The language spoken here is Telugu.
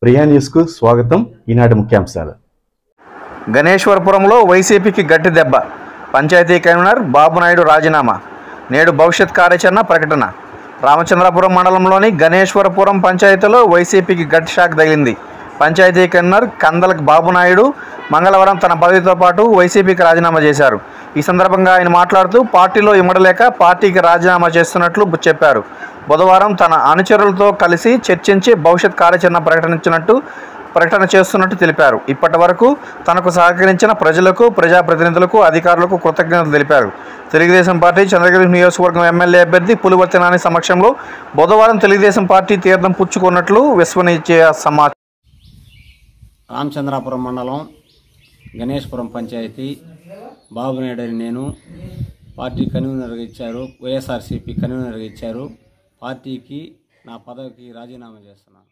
ప్రియా న్యూస్కు స్వాగతం. ఈనాటి ముఖ్యాంశాలు. గణేశ్వరపురంలో వైసీపీకి గట్టి దెబ్బ. పంచాయతీ కన్వీనర్ బాబునాయుడు రాజీనామా. నేడు భవిష్యత్ కార్యాచరణ ప్రకటన. రామచంద్రాపురం మండలంలోని గణేశ్వరపురం పంచాయతీలో వైసీపీకి గట్టి షాక్ తగిలింది. పంచాయతీ కన్వీనర్ కందల బాబునాయుడు మంగళవారం తన పదవితో పాటు వైసీపీకి రాజీనామా చేశారు. ఈ సందర్భంగా ఆయన మాట్లాడుతూ పార్టీలో ఇమ్మడలేక పార్టీకి రాజీనామా చేస్తున్నట్లు చెప్పారు. బుధవారం తన అనుచరులతో కలిసి చర్చించి భవిష్యత్ కార్యాచరణ ప్రకటన చేస్తున్నట్టు తెలిపారు. ఇప్పటి వరకు తనకు సహకరించిన ప్రజలకు, ప్రజాప్రతినిధులకు, అధికారులకు కృతజ్ఞతలు తెలిపారు. తెలుగుదేశం పార్టీ చంద్రగిరి నియోజకవర్గం ఎమ్మెల్యే అభ్యర్థి పులివర్తి నాని సమక్షంలో బుధవారం తెలుగుదేశం పార్టీ తీర్థం పుచ్చుకున్నట్లు విశ్వసనీయ సమాచారం. రామచంద్రాపురం మండలం గణేశ్వరం పంచాయతీ బాబునాయుడు అని నేను పార్టీ కన్వీనర్గా ఇచ్చారు, వైఎస్ఆర్సీపీ కన్వీనర్గా ఇచ్చారు. పార్టీకి నా పదవికి రాజీనామా చేస్తున్నాను.